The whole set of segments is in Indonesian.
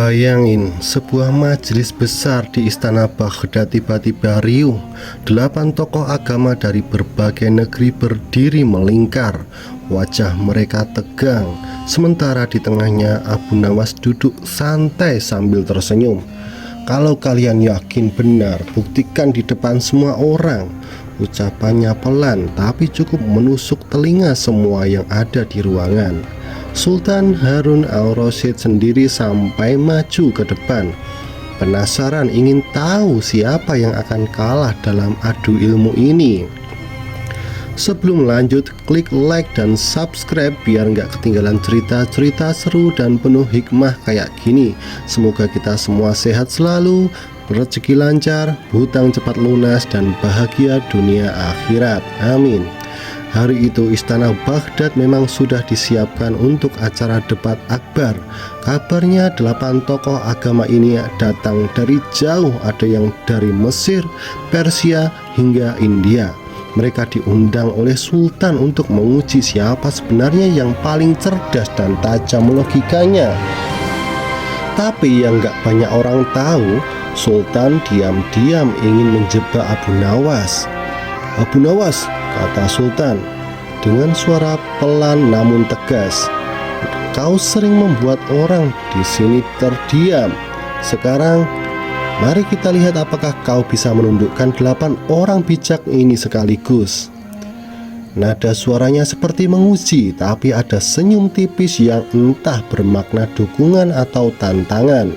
Bayangin, sebuah majelis besar di Istana Baghdad tiba-tiba riuh. 8 tokoh agama dari berbagai negeri berdiri melingkar. Wajah mereka tegang, sementara di tengahnya Abu Nawas duduk santai sambil tersenyum. "Kalau kalian yakin benar, buktikan di depan semua orang." Ucapannya pelan tapi cukup menusuk telinga semua yang ada di ruangan. Sultan Harun al-Rasyid sendiri sampai maju ke depan, penasaran ingin tahu siapa yang akan kalah dalam adu ilmu ini. Sebelum lanjut, klik like dan subscribe biar nggak ketinggalan cerita-cerita seru dan penuh hikmah kayak gini. Semoga kita semua sehat selalu, rezeki lancar, hutang cepat lunas, dan bahagia dunia akhirat. Amin. Hari itu Istana Baghdad memang sudah disiapkan untuk acara debat akbar. Kabarnya 8 tokoh agama ini datang dari jauh, ada yang dari Mesir, Persia, hingga India. Mereka diundang oleh Sultan untuk menguji siapa sebenarnya yang paling cerdas dan tajam logikanya. Tapi yang gak banyak orang tahu, Sultan diam-diam ingin menjebak Abu Nawas. "Abu Nawas," kata Sultan dengan suara pelan namun tegas, "kau sering membuat orang di sini terdiam. Sekarang mari kita lihat apakah kau bisa menundukkan 8 orang bijak ini sekaligus." Nada suaranya seperti menguji, tapi ada senyum tipis yang entah bermakna dukungan atau tantangan.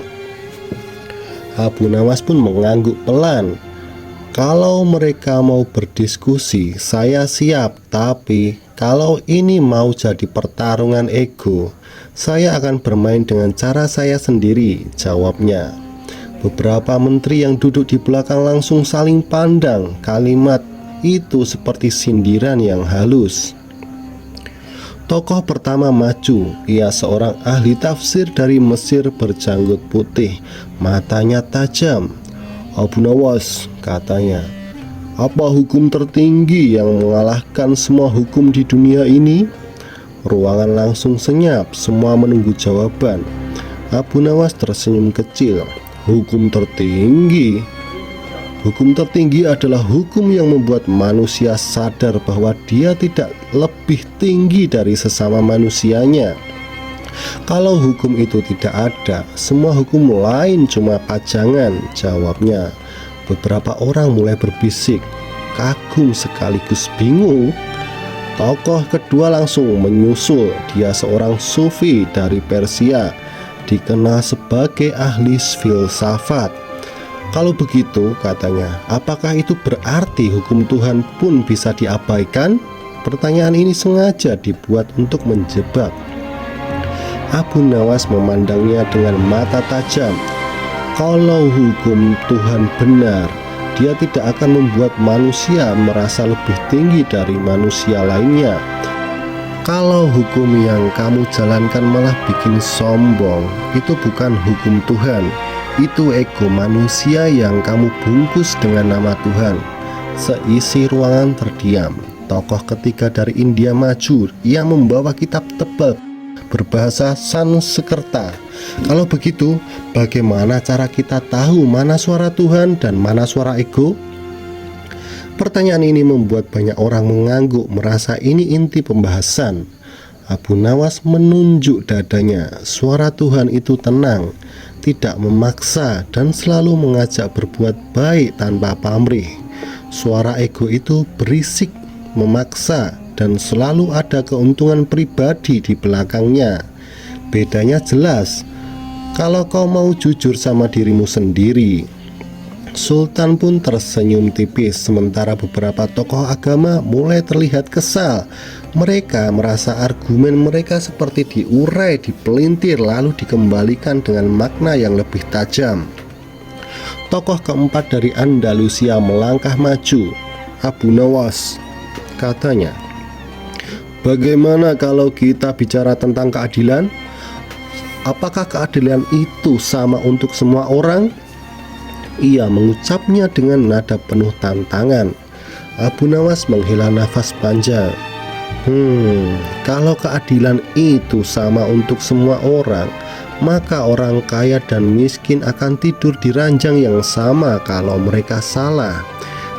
Abu Nawas pun mengangguk pelan. "Kalau mereka mau berdiskusi, saya siap. Tapi kalau ini mau jadi pertarungan ego, saya akan bermain dengan cara saya sendiri," jawabnya. Beberapa menteri yang duduk di belakang langsung saling pandang. Kalimat itu seperti sindiran yang halus. Tokoh pertama maju. Ia seorang ahli tafsir dari Mesir berjanggut putih, matanya tajam. "Abu Nawas," katanya, "apa hukum tertinggi yang mengalahkan semua hukum di dunia ini?" Ruangan langsung senyap, semua menunggu jawaban. Abu Nawas tersenyum kecil. "Hukum tertinggi? Hukum tertinggi adalah hukum yang membuat manusia sadar bahwa dia tidak lebih tinggi dari sesama manusianya. Kalau hukum itu tidak ada, semua hukum lain cuma pajangan," jawabnya. Beberapa orang mulai berbisik, kagum sekaligus bingung. Tokoh kedua langsung menyusul. Dia seorang sufi dari Persia, dikenal sebagai ahli filsafat. "Kalau begitu," katanya, "apakah itu berarti hukum Tuhan pun bisa diabaikan?" Pertanyaan ini sengaja dibuat untuk menjebak. Abu Nawas memandangnya dengan mata tajam. Kalau hukum Tuhan benar, dia tidak akan membuat manusia merasa lebih tinggi dari manusia lainnya. Kalau hukum yang kamu jalankan malah bikin sombong, itu bukan hukum Tuhan. Itu ego manusia yang kamu bungkus dengan nama Tuhan. Seisi ruangan terdiam. Tokoh ketiga dari India maju. Ia membawa kitab tebal berbahasa Sanskerta. "Kalau begitu, bagaimana cara kita tahu mana suara Tuhan dan mana suara ego?" Pertanyaan ini membuat banyak orang mengangguk, merasa ini inti pembahasan. Abu Nawas menunjuk dadanya. Suara Tuhan itu tenang, tidak memaksa, dan selalu mengajak berbuat baik tanpa pamrih. Suara ego itu berisik, memaksa, dan selalu ada keuntungan pribadi di belakangnya. Bedanya jelas. Kalau kau mau jujur sama dirimu sendiri. Sultan pun tersenyum tipis, sementara beberapa tokoh agama mulai terlihat kesal. Mereka merasa argumen mereka seperti diurai, dipelintir, lalu dikembalikan dengan makna yang lebih tajam. Tokoh keempat dari Andalusia melangkah maju. "Abu Nawas," katanya, "bagaimana kalau kita bicara tentang keadilan? Apakah keadilan itu sama untuk semua orang?" Ia mengucapnya dengan nada penuh tantangan. Abu Nawas menghela nafas panjang. Kalau keadilan itu sama untuk semua orang, maka orang kaya dan miskin akan tidur di ranjang yang sama kalau mereka salah.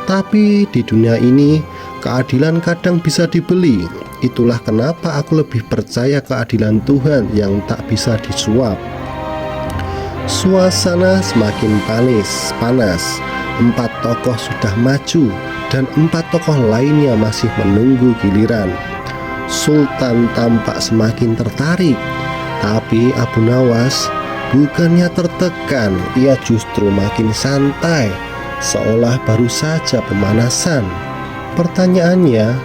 Tapi di dunia ini, keadilan kadang bisa dibeli. Itulah kenapa aku lebih percaya keadilan Tuhan yang tak bisa disuap. Suasana semakin panas. 4 tokoh sudah maju dan 4 tokoh lainnya masih menunggu giliran. Sultan tampak semakin tertarik, tapi Abu Nawas bukannya tertekan, ia justru makin santai, seolah baru saja pemanasan. Pertanyaannya,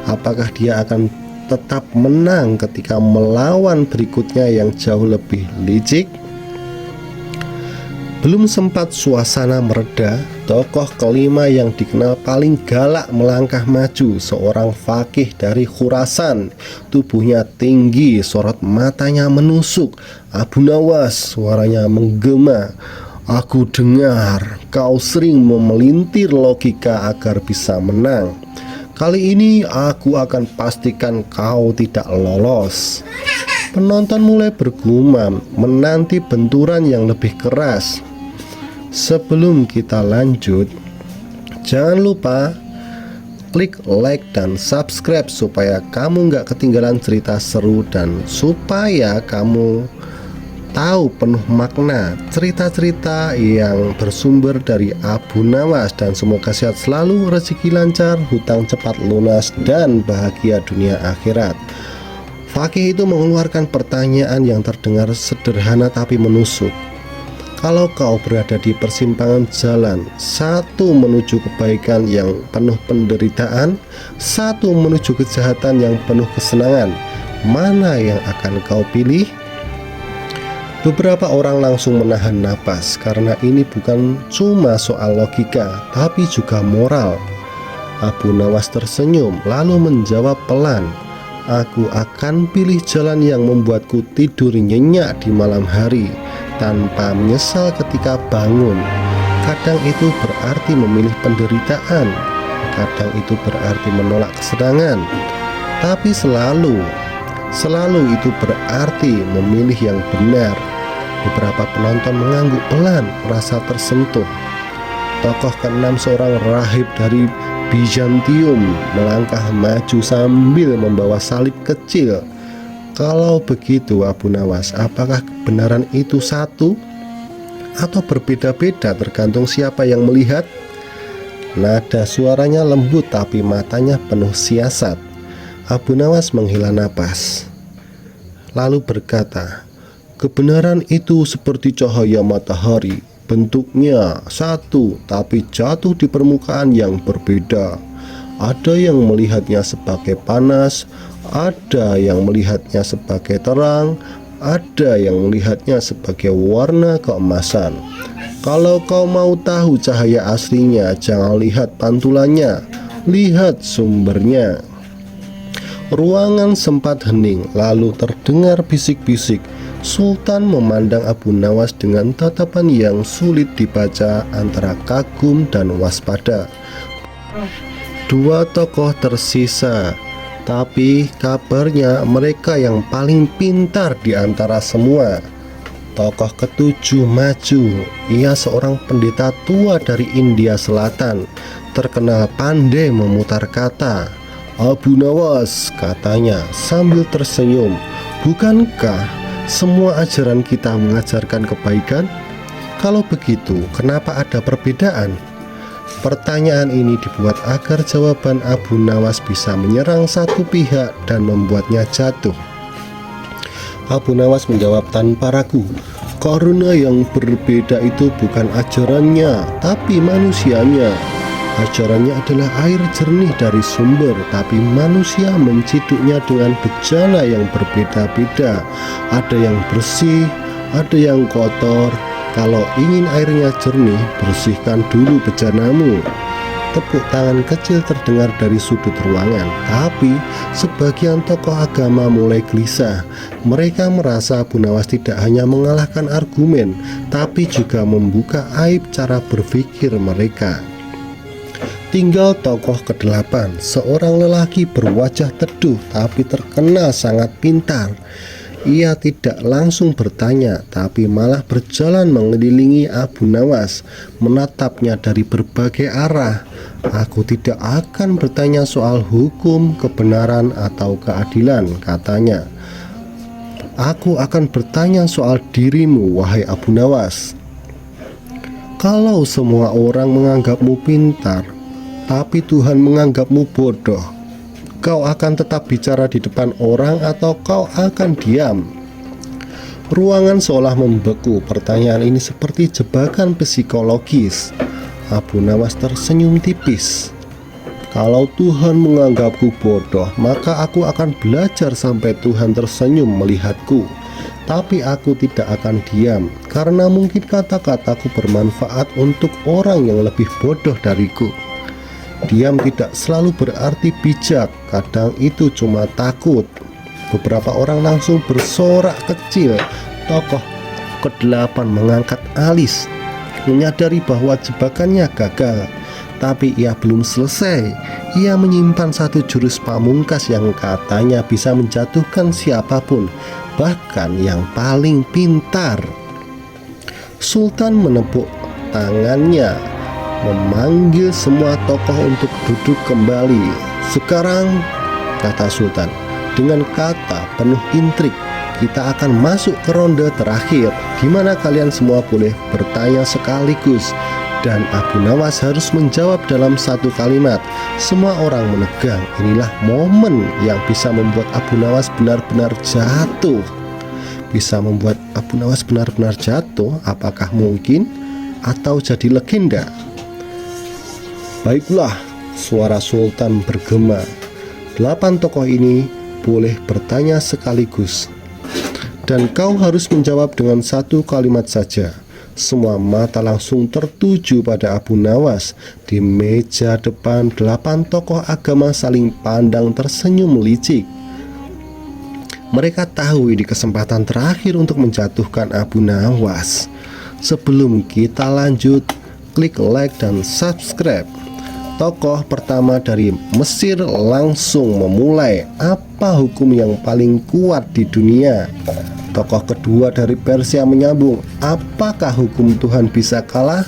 apakah dia akan tetap menang ketika melawan berikutnya yang jauh lebih licik? Belum sempat suasana mereda, tokoh kelima yang dikenal paling galak melangkah maju, seorang fakih dari Khurasan. Tubuhnya tinggi, sorot matanya menusuk. Abu Nawas, suaranya menggema. Aku dengar kau sering memelintir logika agar bisa menang. Kali ini aku akan pastikan kau tidak lolos. Penonton mulai bergumam, menanti benturan yang lebih keras. Sebelum kita lanjut, jangan lupa klik like dan subscribe supaya kamu nggak ketinggalan cerita seru dan supaya kamu tahu penuh makna cerita-cerita yang bersumber dari Abu Nawas. Dan semoga sehat selalu, rezeki lancar, hutang cepat lunas, dan bahagia dunia akhirat. Fakih itu mengeluarkan pertanyaan yang terdengar sederhana tapi menusuk. Kalau kau berada di persimpangan jalan, satu menuju kebaikan yang penuh penderitaan, satu menuju kejahatan yang penuh kesenangan, mana yang akan kau pilih? Beberapa orang langsung menahan napas karena ini bukan cuma soal logika, tapi juga moral. Abu Nawas tersenyum lalu menjawab pelan, aku akan pilih jalan yang membuatku tidur nyenyak di malam hari tanpa menyesal ketika bangun. Kadang itu berarti memilih penderitaan, kadang itu berarti menolak kesenangan, tapi selalu itu berarti memilih yang benar. Beberapa penonton mengangguk pelan, merasa tersentuh. Tokoh keenam, seorang rahib dari Bizantium, melangkah maju sambil membawa salib kecil. Kalau begitu Abu Nawas, apakah kebenaran itu satu atau berbeda-beda tergantung siapa yang melihat? Nada suaranya lembut tapi matanya penuh siasat. Abu Nawas menghela napas lalu berkata, kebenaran itu seperti cahaya matahari, bentuknya satu tapi jatuh di permukaan yang berbeda. Ada yang melihatnya sebagai panas, ada yang melihatnya sebagai terang, ada yang melihatnya sebagai warna keemasan. Kalau kau mau tahu cahaya aslinya, jangan lihat pantulannya, lihat sumbernya. Ruangan sempat hening, lalu terdengar bisik-bisik. Sultan memandang Abu Nawas dengan tatapan yang sulit dibaca antara kagum dan waspada. Dua tokoh tersisa, tapi kabarnya mereka yang paling pintar di antara semua. Tokoh ketujuh maju. Ia seorang pendeta tua dari India Selatan, terkenal pandai memutar kata. Abu Nawas, katanya sambil tersenyum, bukankah semua ajaran kita mengajarkan kebaikan? Kalau begitu, kenapa ada perbedaan? Pertanyaan ini dibuat agar jawaban Abu Nawas bisa menyerang satu pihak dan membuatnya jatuh. Abu Nawas menjawab tanpa ragu, karena yang berbeda itu bukan ajarannya, tapi manusianya. Ajarannya adalah air jernih dari sumber, tapi manusia menciduknya dengan bejana yang berbeda-beda. Ada yang bersih, ada yang kotor. Kalau ingin airnya jernih, bersihkan dulu bejanamu. Tepuk tangan kecil terdengar dari sudut ruangan, tapi sebagian tokoh agama mulai gelisah. Mereka merasa Abu Nawas tidak hanya mengalahkan argumen, tapi juga membuka aib cara berpikir mereka. Tinggal tokoh ke-8, seorang lelaki berwajah teduh tapi terkenal sangat pintar. Ia tidak langsung bertanya, tapi malah berjalan mengelilingi Abu Nawas, menatapnya dari berbagai arah. "Aku tidak akan bertanya soal hukum, kebenaran, atau keadilan," katanya. "Aku akan bertanya soal dirimu, wahai Abu Nawas. Kalau semua orang menganggapmu pintar, tapi Tuhan menganggapmu bodoh, kau akan tetap bicara di depan orang atau kau akan diam?" Ruangan seolah membeku. Pertanyaan ini seperti jebakan psikologis. Abu Nawas tersenyum tipis. "Kalau Tuhan menganggapku bodoh, maka aku akan belajar sampai Tuhan tersenyum melihatku. Tapi aku tidak akan diam, karena mungkin kata-kataku bermanfaat untuk orang yang lebih bodoh dariku. Diam tidak selalu berarti bijak, kadang itu cuma takut." Beberapa orang langsung bersorak kecil. Tokoh ke-8 mengangkat alis, menyadari bahwa jebakannya gagal. Tapi ia belum selesai. Ia menyimpan satu jurus pamungkas yang katanya bisa menjatuhkan siapapun, bahkan yang paling pintar. Sultan menepuk tangannya, memanggil semua tokoh untuk duduk kembali. "Sekarang," kata Sultan dengan kata penuh intrik, "kita akan masuk ke ronde terakhir, di mana kalian semua boleh bertanya sekaligus, dan Abu Nawas harus menjawab dalam satu kalimat." Semua orang menegang. Inilah momen yang bisa membuat Abu Nawas benar-benar jatuh. Bisa membuat Abu Nawas benar-benar jatuh. Apakah mungkin atau jadi legenda? "Baiklah," suara Sultan bergema. 8 tokoh ini boleh bertanya sekaligus, dan kau harus menjawab dengan satu kalimat saja. Semua mata langsung tertuju pada Abu Nawas. Di meja depan 8 tokoh agama saling pandang tersenyum licik. Mereka tahu ini kesempatan terakhir untuk menjatuhkan Abu Nawas. Sebelum kita lanjut, klik like dan subscribe. Tokoh pertama dari Mesir langsung memulai. "Apa hukum yang paling kuat di dunia?" Tokoh kedua dari Persia menyambung, "Apakah hukum Tuhan bisa kalah?"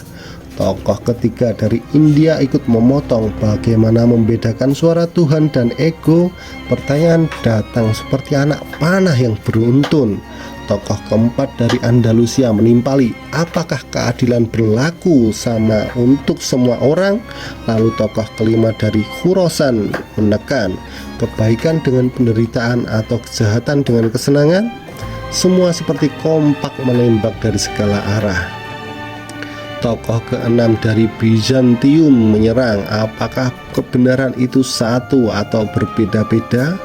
Tokoh ketiga dari India ikut memotong, "Bagaimana membedakan suara Tuhan dan ego?" Pertanyaan datang seperti anak panah yang beruntun. Tokoh keempat dari Andalusia menimpali, "Apakah keadilan berlaku sama untuk semua orang?" Lalu tokoh kelima dari Khurasan menekan, "Kebaikan dengan penderitaan atau kejahatan dengan kesenangan?" Semua seperti kompak menembak dari segala arah. Tokoh keenam dari Bizantium menyerang, "Apakah kebenaran itu satu atau berbeda-beda?"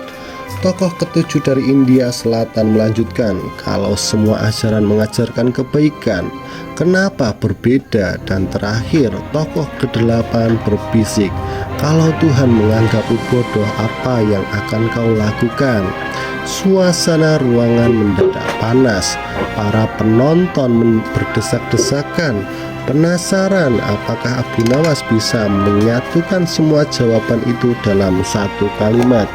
Tokoh ketujuh dari India Selatan melanjutkan, "Kalau semua ajaran mengajarkan kebaikan, kenapa berbeda?" Dan terakhir, tokoh ke-8 berbisik, "Kalau Tuhan menganggapmu bodoh, apa yang akan kau lakukan?" Suasana ruangan mendadak panas. Para penonton berdesak-desakan, penasaran apakah Abu Nawas bisa menyatukan semua jawaban itu dalam satu kalimat.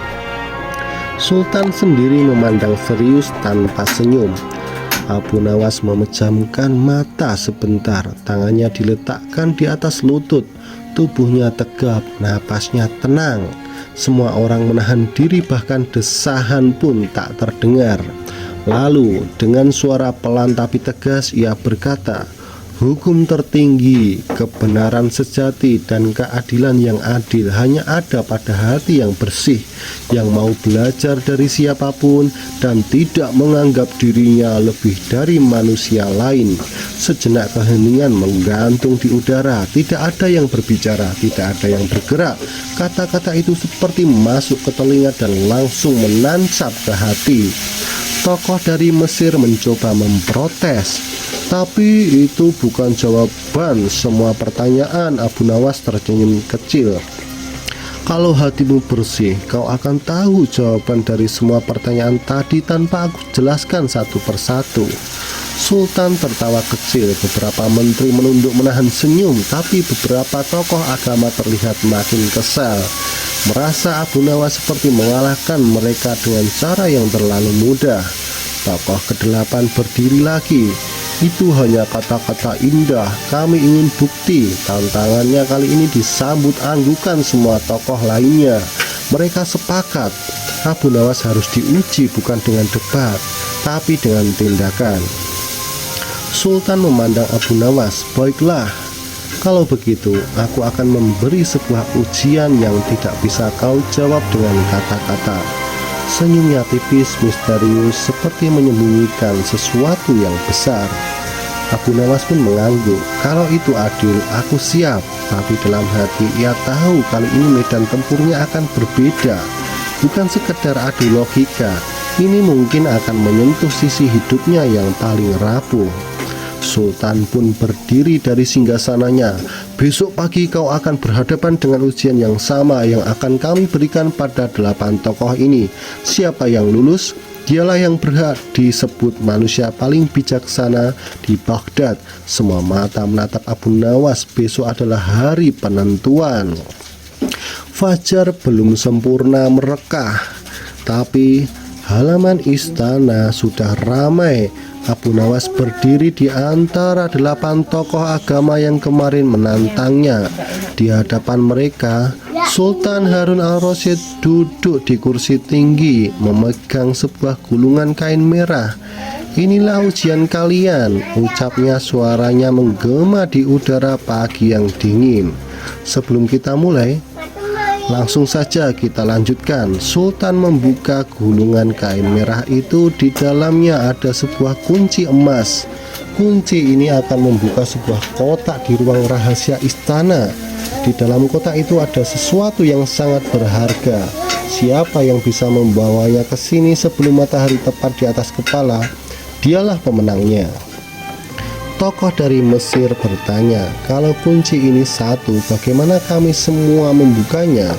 Sultan sendiri memandang serius tanpa senyum. Abu Nawas memejamkan mata sebentar. Tangannya diletakkan di atas lutut. Tubuhnya tegap, napasnya tenang. Semua orang menahan diri, bahkan desahan pun tak terdengar. Lalu dengan suara pelan tapi tegas ia berkata, "Hukum tertinggi, kebenaran sejati, dan keadilan yang adil hanya ada pada hati yang bersih, yang mau belajar dari siapapun dan tidak menganggap dirinya lebih dari manusia lain." Sejenak keheningan menggantung di udara. Tidak ada yang berbicara, tidak ada yang bergerak. Kata-kata itu seperti masuk ke telinga dan langsung menancap ke hati. Tokoh dari Mesir mencoba memprotes, tapi itu bukan jawaban semua pertanyaan. Abu Nawas tersenyum kecil. "Kalau hatimu bersih, kau akan tahu jawaban dari semua pertanyaan tadi tanpa aku jelaskan satu persatu." Sultan tertawa kecil. Beberapa menteri menunduk menahan senyum, tapi beberapa tokoh agama terlihat makin kesal, merasa Abu Nawas seperti mengalahkan mereka dengan cara yang terlalu mudah. Tokoh kedelapan berdiri lagi. Itu hanya kata-kata indah, kami ingin bukti. Tantangannya kali ini disambut anggukan semua tokoh lainnya. Mereka sepakat, Abu Nawas harus diuji bukan dengan debat, tapi dengan tindakan. Sultan memandang Abu Nawas, baiklah, kalau begitu aku akan memberi sebuah ujian yang tidak bisa kau jawab dengan kata-kata. Senyumnya tipis, misterius, seperti menyembunyikan sesuatu yang besar. Abu Nawas pun mengangguk. Kalau itu adil, aku siap. Tapi dalam hati ia tahu kali ini medan tempurnya akan berbeda. Bukan sekedar adu logika, ini mungkin akan menyentuh sisi hidupnya yang paling rapuh. Sultan pun berdiri dari singgasananya. Besok pagi kau akan berhadapan dengan ujian yang sama yang akan kami berikan pada 8 tokoh ini. Siapa yang lulus, dialah yang berhak disebut manusia paling bijaksana di Baghdad. Semua mata menatap Abu Nawas. Besok adalah hari penentuan. Fajar belum sempurna merekah, tapi halaman istana sudah ramai. Abu Nawas berdiri di antara 8 tokoh agama yang kemarin menantangnya. Di hadapan mereka, Sultan Harun al-Rasyid duduk di kursi tinggi, memegang sebuah gulungan kain merah. Inilah ujian kalian, ucapnya, suaranya menggema di udara pagi yang dingin. Sebelum kita mulai, langsung saja kita lanjutkan. Sultan membuka gulungan kain merah itu. Di dalamnya ada sebuah kunci emas. Kunci ini akan membuka sebuah kotak di ruang rahasia istana. Di dalam kotak itu ada sesuatu yang sangat berharga. Siapa yang bisa membawanya ke sini sebelum matahari tepat di atas kepala, dialah pemenangnya. Tokoh dari Mesir bertanya, kalau kunci ini satu, bagaimana kami semua membukanya?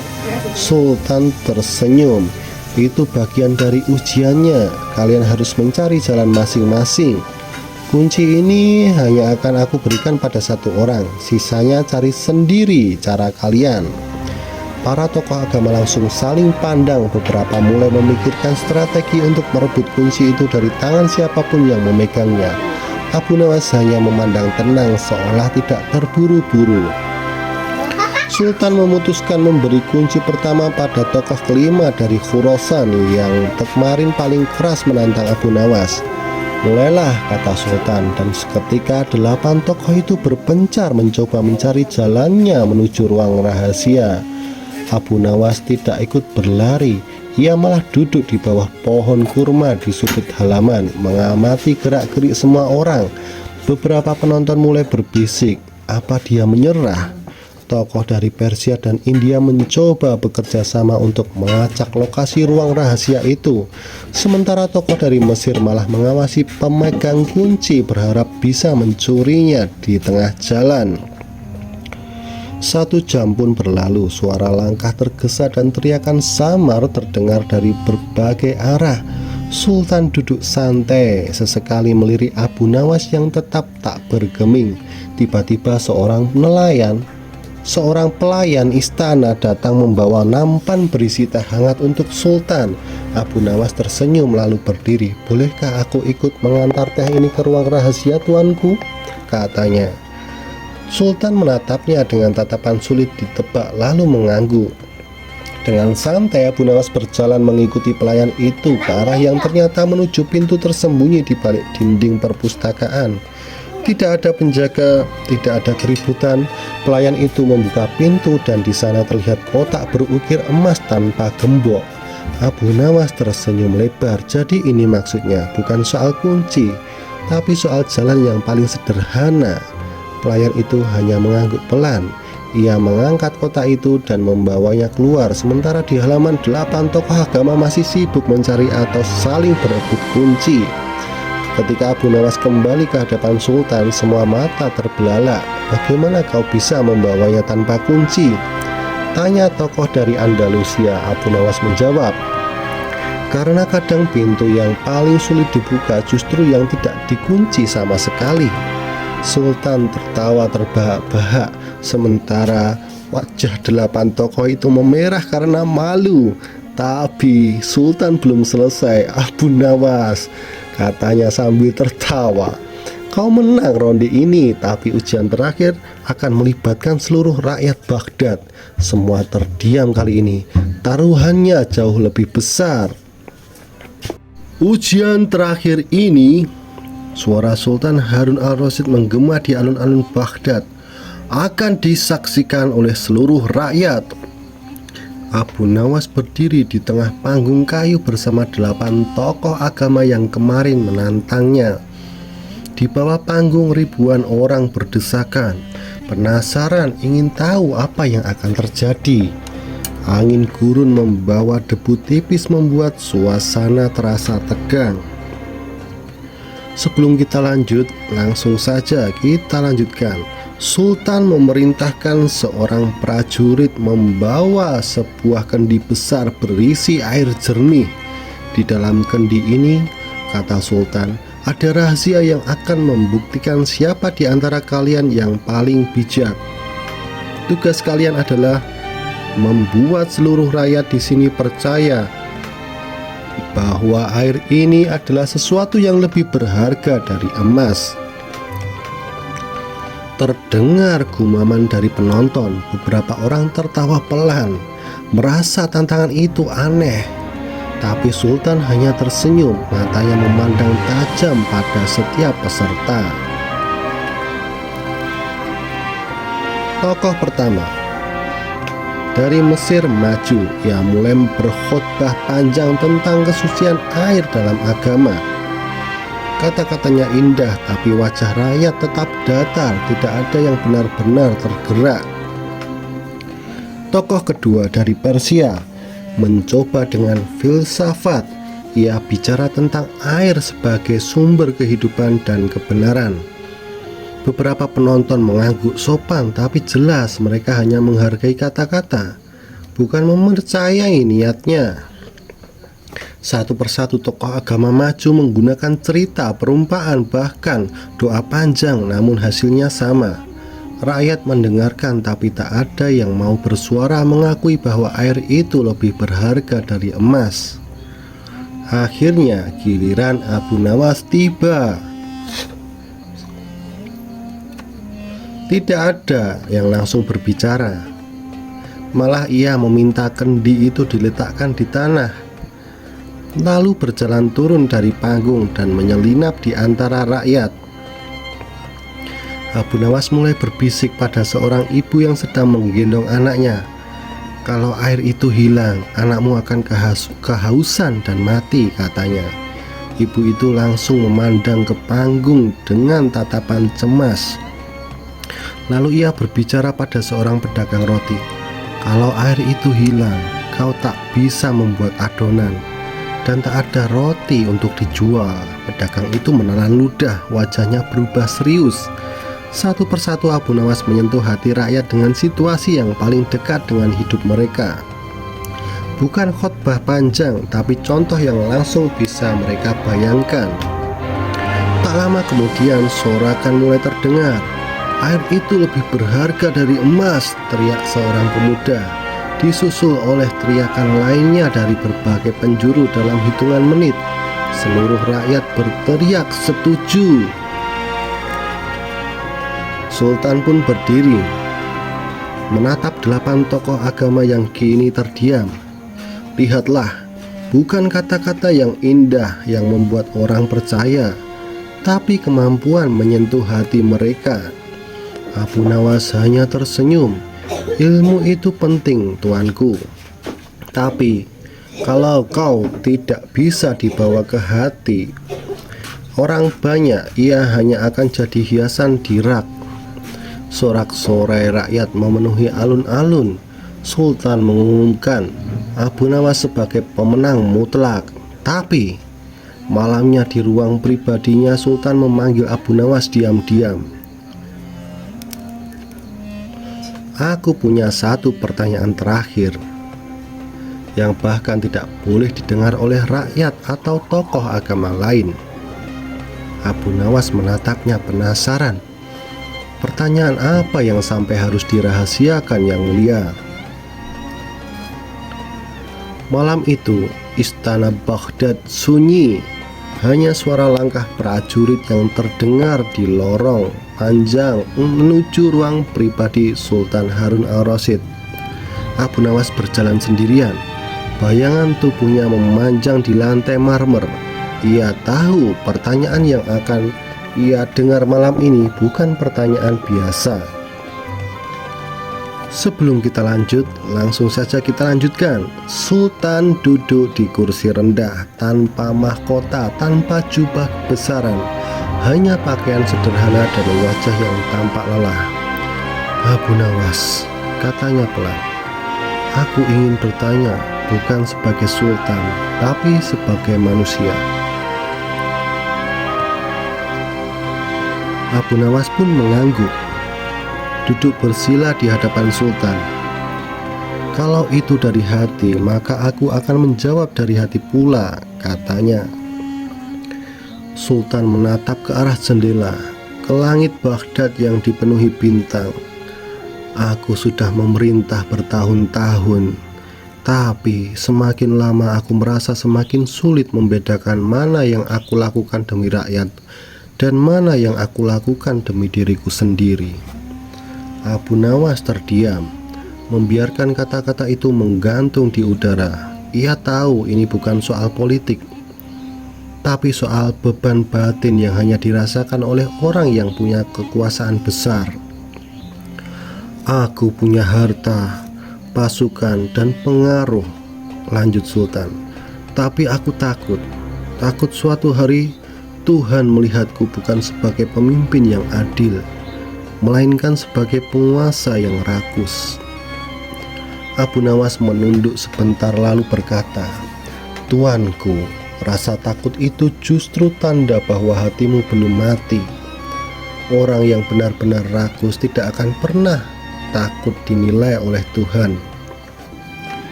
Sultan tersenyum, itu bagian dari ujiannya. Kalian harus mencari jalan masing-masing. Kunci ini hanya akan aku berikan pada satu orang, sisanya cari sendiri cara kalian. Para tokoh agama langsung saling pandang. Beberapa mulai memikirkan strategi untuk merebut kunci itu dari tangan siapapun yang memegangnya. Abu Nawas hanya memandang tenang, seolah tidak terburu-buru. Sultan memutuskan memberi kunci pertama pada tokoh kelima dari Khurasan yang kemarin paling keras menantang Abu Nawas. Mulailah, kata Sultan, dan seketika 8 tokoh itu berpencar mencoba mencari jalannya menuju ruang rahasia. Abu Nawas tidak ikut berlari. Ia malah duduk di bawah pohon kurma di sudut halaman, mengamati gerak-gerik semua orang. Beberapa penonton mulai berbisik, apa dia menyerah? Tokoh dari Persia dan India mencoba bekerja sama untuk melacak lokasi ruang rahasia itu. Sementara tokoh dari Mesir malah mengawasi pemegang kunci, berharap bisa mencurinya di tengah jalan. 1 jam pun berlalu, suara langkah tergesa dan teriakan samar terdengar dari berbagai arah. Sultan duduk santai, sesekali melirik Abu Nawas yang tetap tak bergeming. Tiba-tiba seorang pelayan istana datang membawa nampan berisi teh hangat untuk Sultan. Abu Nawas tersenyum lalu berdiri. Bolehkah aku ikut mengantar teh ini ke ruang rahasia, tuanku? Katanya. Sultan menatapnya dengan tatapan sulit ditebak lalu mengangguk. Dengan santai Abu Nawas berjalan mengikuti pelayan itu ke arah yang ternyata menuju pintu tersembunyi di balik dinding perpustakaan. Tidak ada penjaga, tidak ada keributan. Pelayan itu membuka pintu dan di sana terlihat kotak berukir emas tanpa gembok. Abu Nawas tersenyum lebar. Jadi ini maksudnya, bukan soal kunci, tapi soal jalan yang paling sederhana. Pelayan itu hanya mengangguk pelan. Ia mengangkat kotak itu dan membawanya keluar. Sementara di halaman 8 tokoh agama masih sibuk mencari atau saling berebut kunci. Ketika Abu Nawas kembali ke hadapan Sultan, semua mata terbelalak. Bagaimana kau bisa membawanya tanpa kunci? Tanya tokoh dari Andalusia. Abu Nawas menjawab, karena kadang pintu yang paling sulit dibuka justru yang tidak dikunci sama sekali. Sultan tertawa terbahak-bahak, sementara wajah 8 tokoh itu memerah karena malu. Tapi Sultan belum selesai. Abu Nawas, katanya sambil tertawa. Kau menang ronde ini, tapi ujian terakhir akan melibatkan seluruh rakyat Baghdad. Semua terdiam kali ini. Taruhannya jauh lebih besar. Ujian terakhir ini, suara Sultan Harun al-Rasyid menggema di alun-alun Baghdad, akan disaksikan oleh seluruh rakyat. Abu Nawas berdiri di tengah panggung kayu bersama 8 tokoh agama yang kemarin menantangnya. Di bawah panggung ribuan orang berdesakan, penasaran ingin tahu apa yang akan terjadi. Angin gurun membawa debu tipis membuat suasana terasa tegang. Sebelum kita lanjut, langsung saja kita lanjutkan. Sultan memerintahkan seorang prajurit membawa sebuah kendi besar berisi air jernih. Di dalam kendi ini, kata Sultan, ada rahasia yang akan membuktikan siapa di antara kalian yang paling bijak. Tugas kalian adalah membuat seluruh rakyat di sini percaya bahwa air ini adalah sesuatu yang lebih berharga dari emas. Terdengar gumaman dari penonton. Beberapa orang tertawa pelan, merasa tantangan itu aneh. Tapi Sultan hanya tersenyum, matanya memandang tajam pada setiap peserta. Tokoh pertama dari Mesir maju. Ia mulai berkhotbah panjang tentang kesucian air dalam agama. Kata-katanya indah, tapi wajah rakyat tetap datar, tidak ada yang benar-benar tergerak. Tokoh kedua dari Persia mencoba dengan filsafat. Ia bicara tentang air sebagai sumber kehidupan dan kebenaran. Beberapa penonton mengangguk sopan, tapi jelas mereka hanya menghargai kata-kata, bukan mempercayai niatnya. Satu persatu tokoh agama maju menggunakan cerita, perumpamaan, bahkan doa panjang, namun hasilnya sama. Rakyat mendengarkan, tapi tak ada yang mau bersuara mengakui bahwa air itu lebih berharga dari emas. Akhirnya giliran Abu Nawas tiba. Tidak ada yang langsung berbicara, malah ia meminta kendi itu diletakkan di tanah, lalu berjalan turun dari panggung dan menyelinap di antara rakyat. Abu Nawas mulai berbisik pada seorang ibu yang sedang menggendong anaknya. Kalau air itu hilang, anakmu akan kehausan dan mati, katanya. Ibu itu langsung memandang ke panggung dengan tatapan cemas. Lalu ia berbicara pada seorang pedagang roti. Kalau air itu hilang, kau tak bisa membuat adonan dan tak ada roti untuk dijual. Pedagang itu menelan ludah, wajahnya berubah serius. Satu persatu Abu Nawas menyentuh hati rakyat dengan situasi yang paling dekat dengan hidup mereka. Bukan khotbah panjang, tapi contoh yang langsung bisa mereka bayangkan. Tak lama kemudian sorakan mulai terdengar. Air itu lebih berharga dari emas, teriak seorang pemuda, disusul oleh teriakan lainnya dari berbagai penjuru dalam hitungan menit. Seluruh rakyat berteriak setuju. Sultan pun berdiri, menatap 8 tokoh agama yang kini terdiam. Lihatlah, bukan kata-kata yang indah yang membuat orang percaya, tapi kemampuan menyentuh hati mereka. Abu Nawas hanya tersenyum. Ilmu itu penting, tuanku, tapi kalau kau tidak bisa dibawa ke hati orang banyak, ia hanya akan jadi hiasan di rak. Sorak-sorai rakyat memenuhi alun-alun. Sultan mengumumkan Abu Nawas sebagai pemenang mutlak. Tapi malamnya di ruang pribadinya, Sultan memanggil Abu Nawas diam-diam. Aku punya satu pertanyaan terakhir yang bahkan tidak boleh didengar oleh rakyat atau tokoh agama lain. Abu Nawas menatapnya penasaran. Pertanyaan apa yang sampai harus dirahasiakan, yang mulia? Malam itu istana Baghdad sunyi. Hanya suara langkah prajurit yang terdengar di lorong panjang menuju ruang pribadi Sultan Harun al-Rasyid. Abu Nawas berjalan sendirian. Bayangan tubuhnya memanjang di lantai marmer. Ia tahu pertanyaan yang akan ia dengar malam ini bukan pertanyaan biasa. Sebelum kita lanjut, langsung saja kita lanjutkan. Sultan duduk di kursi rendah, tanpa mahkota, tanpa jubah besaran, hanya pakaian sederhana dan wajah yang tampak lelah. Abu Nawas, katanya pelan, aku ingin bertanya, bukan sebagai sultan, tapi sebagai manusia. Abu Nawas pun mengangguk, duduk bersila di hadapan sultan. Kalau itu dari hati, maka aku akan menjawab dari hati pula, katanya. Sultan menatap ke arah jendela, ke langit Baghdad yang dipenuhi bintang. Aku sudah memerintah bertahun-tahun, tapi semakin lama aku merasa semakin sulit membedakan mana yang aku lakukan demi rakyat dan mana yang aku lakukan demi diriku sendiri. Abu Nawas terdiam, membiarkan kata-kata itu menggantung di udara. Ia tahu ini bukan soal politik, tapi soal beban batin yang hanya dirasakan oleh orang yang punya kekuasaan besar. Aku punya harta, pasukan, dan pengaruh, lanjut Sultan. Tapi aku takut suatu hari Tuhan melihatku bukan sebagai pemimpin yang adil, melainkan sebagai penguasa yang rakus. Abu Nawas menunduk sebentar lalu berkata, Tuanku, rasa takut itu justru tanda bahwa hatimu belum mati. Orang yang benar-benar rakus tidak akan pernah takut dinilai oleh Tuhan.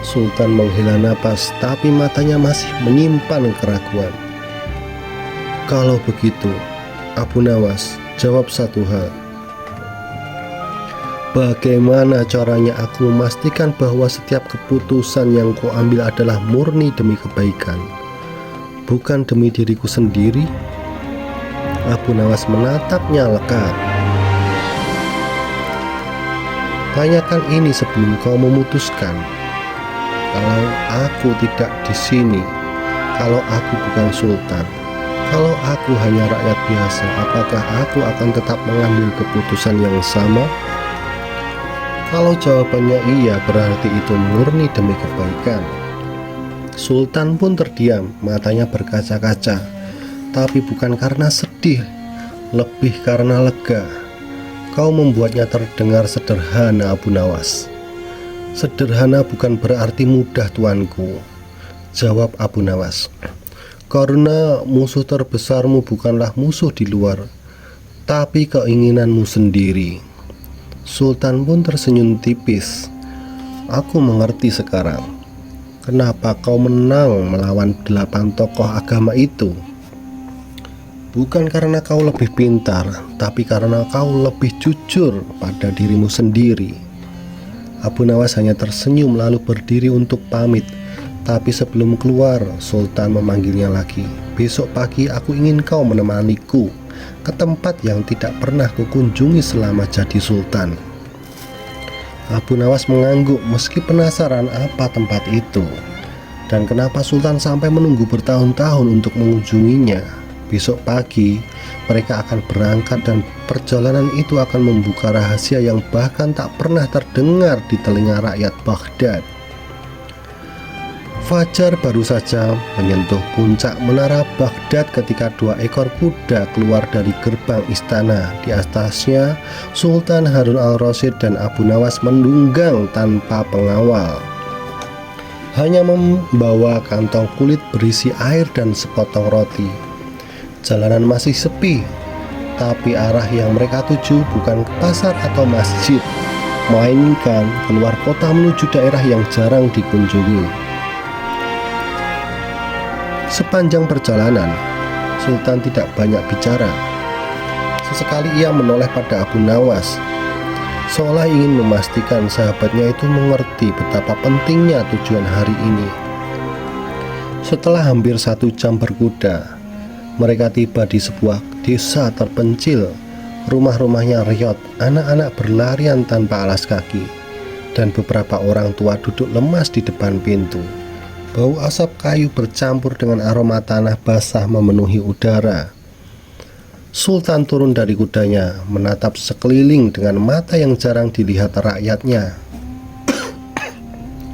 Sultan menghela napas, tapi matanya masih menyimpan keraguan. Kalau begitu, Abu Nawas, jawab satu hal. Bagaimana caranya aku memastikan bahwa setiap keputusan yang kau ambil adalah murni demi kebaikan, bukan demi diriku sendiri? Abu Nawas menatapnya lekat. Tanyakan ini sebelum kau memutuskan. Kalau aku tidak di sini, kalau aku bukan sultan, kalau aku hanya rakyat biasa, apakah aku akan tetap mengambil keputusan yang sama? Kalau jawabannya iya, berarti itu murni demi kebaikan. Sultan pun terdiam, matanya berkaca-kaca, tapi bukan karena sedih, lebih karena lega. Kau membuatnya terdengar sederhana, Abu Nawas. Sederhana bukan berarti mudah, tuanku, jawab Abu Nawas. Karena musuh terbesarmu bukanlah musuh di luar, tapi keinginanmu sendiri. Sultan pun tersenyum tipis. Aku mengerti sekarang kenapa kau menang melawan 8 tokoh agama itu. Bukan karena kau lebih pintar, tapi karena kau lebih jujur pada dirimu sendiri. Abu Nawas hanya tersenyum lalu berdiri untuk pamit. Tapi sebelum keluar, Sultan memanggilnya lagi. Besok pagi aku ingin kau menemaniku ke tempat yang tidak pernah kukunjungi selama jadi sultan. Abu Nawas mengangguk meski penasaran apa tempat itu dan kenapa Sultan sampai menunggu bertahun-tahun untuk mengunjunginya. Besok pagi mereka akan berangkat dan perjalanan itu akan membuka rahasia yang bahkan tak pernah terdengar di telinga rakyat Baghdad. Fajar baru saja menyentuh puncak menara Baghdad ketika 2 ekor kuda keluar dari gerbang istana. Di atasnya Sultan Harun al-Rasyid dan Abu Nawas menunggang tanpa pengawal, hanya membawa kantong kulit berisi air dan sepotong roti. Jalanan masih sepi, tapi arah yang mereka tuju bukan ke pasar atau masjid, melainkan keluar kota menuju daerah yang jarang dikunjungi. Sepanjang perjalanan, Sultan tidak banyak bicara. Sesekali ia menoleh pada Abu Nawas, seolah ingin memastikan sahabatnya itu mengerti betapa pentingnya tujuan hari ini. Setelah hampir 1 jam berkuda, Mereka tiba di sebuah desa terpencil. Rumah-rumahnya reot, anak-anak berlarian tanpa alas kaki, dan beberapa orang tua duduk lemas di depan pintu. Bau asap kayu bercampur dengan aroma tanah basah memenuhi udara. Sultan turun dari kudanya, menatap sekeliling dengan mata yang jarang dilihat rakyatnya.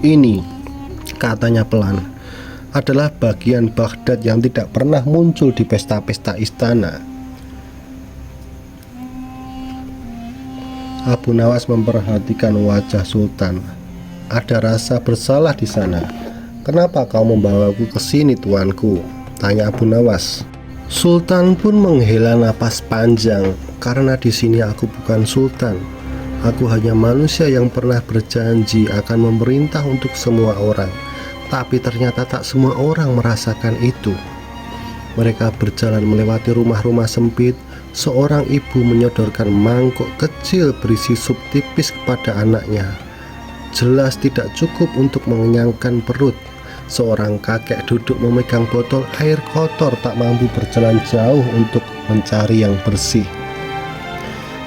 "Ini," katanya pelan, "adalah bagian Baghdad yang tidak pernah muncul di pesta-pesta istana." Abu Nawas memperhatikan wajah Sultan. "Ada rasa bersalah di sana. Kenapa kau membawaku ke sini, tuanku?" tanya Abu Nawas. Sultan pun menghela napas panjang. "Karena di sini aku bukan sultan. Aku hanya manusia yang pernah berjanji akan memerintah untuk semua orang. Tapi ternyata tak semua orang merasakan itu." Mereka berjalan melewati rumah-rumah sempit. Seorang ibu menyodorkan mangkuk kecil berisi sup tipis kepada anaknya. Jelas tidak cukup untuk mengenyangkan perut. Seorang kakek duduk memegang botol air kotor, tak mampu berjalan jauh untuk mencari yang bersih.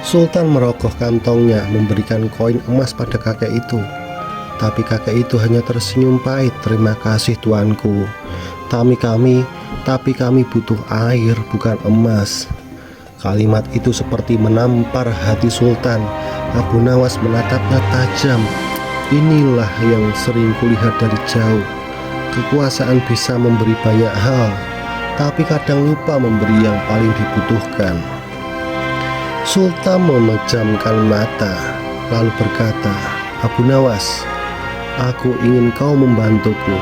Sultan merogoh kantongnya, memberikan koin emas pada kakek itu. Tapi kakek itu hanya tersenyum pahit. "Terima kasih, tuanku. Tapi kami butuh air, bukan emas." Kalimat itu seperti menampar hati Sultan. Abu Nawas menatapnya tajam. "Inilah yang sering kulihat dari jauh. Kekuasaan bisa memberi banyak hal, tapi kadang lupa memberi yang paling dibutuhkan." Sultan memejamkan mata, lalu berkata, "Abu Nawas, aku ingin kau membantuku.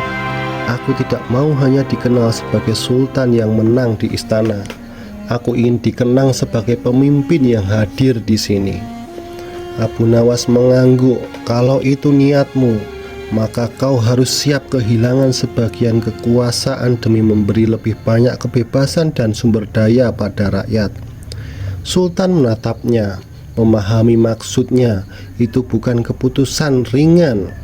Aku tidak mau hanya dikenal sebagai sultan yang menang di istana. Aku ingin dikenang sebagai pemimpin yang hadir di sini." Abu Nawas mengangguk. "Kalau itu niatmu, maka kau harus siap kehilangan sebagian kekuasaan demi memberi lebih banyak kebebasan dan sumber daya pada rakyat." Sultan menatapnya, memahami maksudnya. Itu bukan keputusan ringan.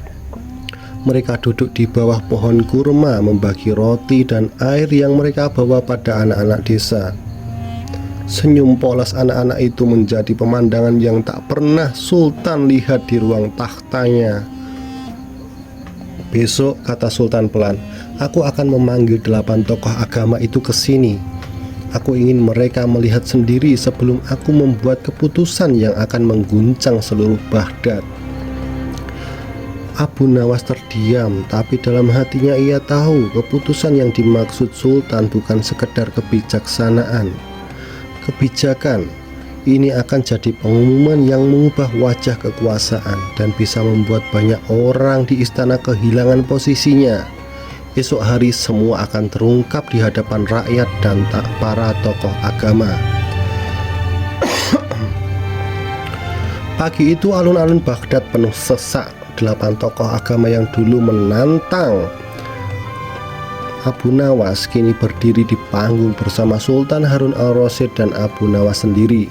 Mereka duduk di bawah pohon kurma, membagi roti dan air yang mereka bawa pada anak-anak desa. Senyum polos anak-anak itu menjadi pemandangan yang tak pernah Sultan lihat di ruang takhtanya. "Besok," kata Sultan pelan, "aku akan memanggil 8 tokoh agama itu ke sini. Aku ingin mereka melihat sendiri sebelum aku membuat keputusan yang akan mengguncang seluruh Baghdad." Abu Nawas terdiam, tapi dalam hatinya ia tahu keputusan yang dimaksud Sultan bukan sekedar kebijaksanaan. Kebijakan ini akan jadi pengumuman yang mengubah wajah kekuasaan dan bisa membuat banyak orang di istana kehilangan posisinya. Esok hari semua akan terungkap di hadapan rakyat dan para tokoh agama. Pagi itu alun-alun Baghdad penuh sesak. 8 tokoh agama yang dulu menantang Abu Nawas kini berdiri di panggung bersama Sultan Harun al-Rasyid dan Abu Nawas sendiri.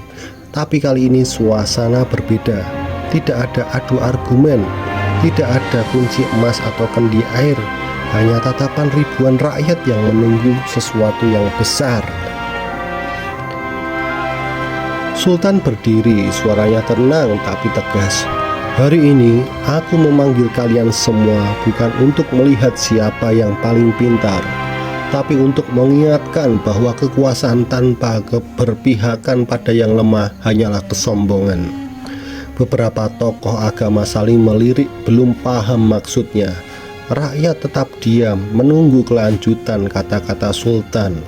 Tapi kali ini suasana berbeda. Tidak ada adu argumen, tidak ada kunci emas atau kendi air. Hanya tatapan ribuan rakyat yang menunggu sesuatu yang besar. Sultan berdiri, suaranya tenang tapi tegas. "Hari ini aku memanggil kalian semua bukan untuk melihat siapa yang paling pintar, tapi untuk mengingatkan bahwa kekuasaan tanpa keberpihakan pada yang lemah hanyalah kesombongan." Beberapa tokoh agama saling melirik, belum paham maksudnya. Rakyat tetap diam, menunggu kelanjutan kata-kata Sultan.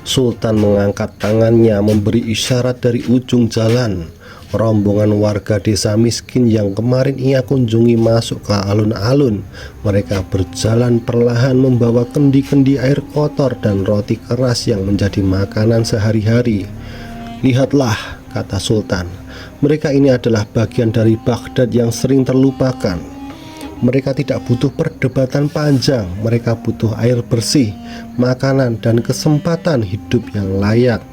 Sultan mengangkat tangannya, memberi isyarat dari ujung jalan. Rombongan warga desa miskin yang kemarin ia kunjungi masuk ke alun-alun. Mereka berjalan perlahan membawa kendi-kendi air kotor dan roti keras yang menjadi makanan sehari-hari. "Lihatlah," kata Sultan, "mereka ini adalah bagian dari Baghdad yang sering terlupakan. Mereka tidak butuh perdebatan panjang. Mereka butuh air bersih, makanan, dan kesempatan hidup yang layak."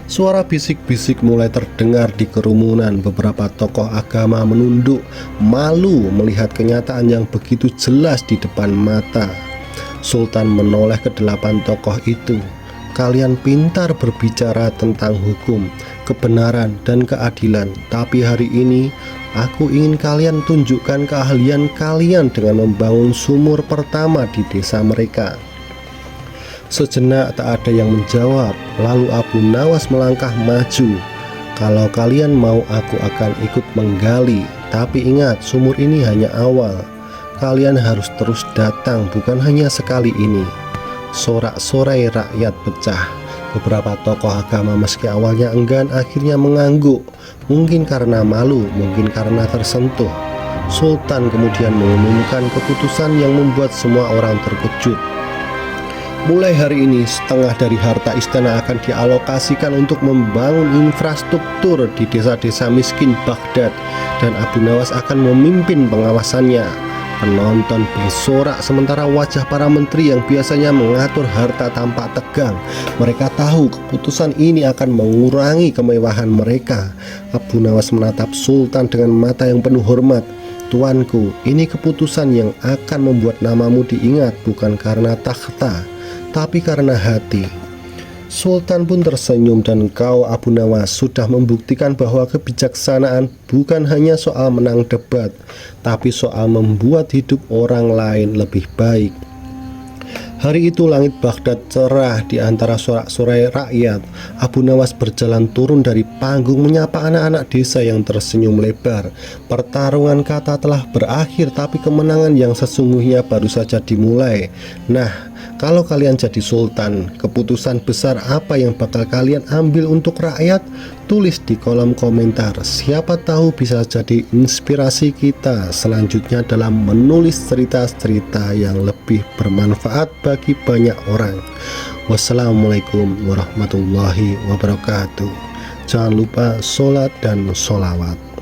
Suara bisik-bisik mulai terdengar di kerumunan. Beberapa tokoh agama menunduk, malu melihat kenyataan yang begitu jelas di depan mata. Sultan menoleh ke 8 tokoh itu. Kalian pintar berbicara tentang hukum, kebenaran, dan keadilan, tapi hari ini aku ingin kalian tunjukkan keahlian kalian dengan membangun sumur pertama di desa mereka. Sejenak tak ada yang menjawab, lalu Abu Nawas melangkah maju. Kalau kalian mau, aku akan ikut menggali, tapi ingat, sumur ini hanya awal. Kalian harus terus datang, bukan hanya sekali ini. Sorak-sorai rakyat pecah. Beberapa tokoh agama meski awalnya enggan akhirnya mengangguk, mungkin karena malu, mungkin karena tersentuh. Sultan kemudian mengumumkan keputusan yang membuat semua orang terkejut. Mulai hari ini, setengah dari harta istana akan dialokasikan untuk membangun infrastruktur di desa-desa miskin Baghdad, dan Abu Nawas akan memimpin pengawasannya. Penonton bersorak sementara wajah para menteri yang biasanya mengatur harta tampak tegang. Mereka tahu keputusan ini akan mengurangi kemewahan mereka. Abu Nawas menatap Sultan dengan mata yang penuh hormat. Tuanku, ini keputusan yang akan membuat namamu diingat, bukan karena takhta, tapi karena hati. Sultan pun tersenyum, dan kau Abu Nawas sudah membuktikan bahwa kebijaksanaan bukan hanya soal menang debat, tapi soal membuat hidup orang lain lebih baik. Hari itu langit Baghdad cerah di antara sorak-sorai rakyat. Abu Nawas berjalan turun dari panggung menyapa anak-anak desa yang tersenyum lebar. Pertarungan kata telah berakhir, tapi kemenangan yang sesungguhnya baru saja dimulai. Nah, kalau kalian jadi sultan, keputusan besar apa yang bakal kalian ambil untuk rakyat? Tulis di kolom komentar. Siapa tahu bisa jadi inspirasi kita selanjutnya dalam menulis cerita-cerita yang lebih bermanfaat bagi banyak orang. Wassalamualaikum warahmatullahi wabarakatuh. Jangan lupa sholat dan sholawat.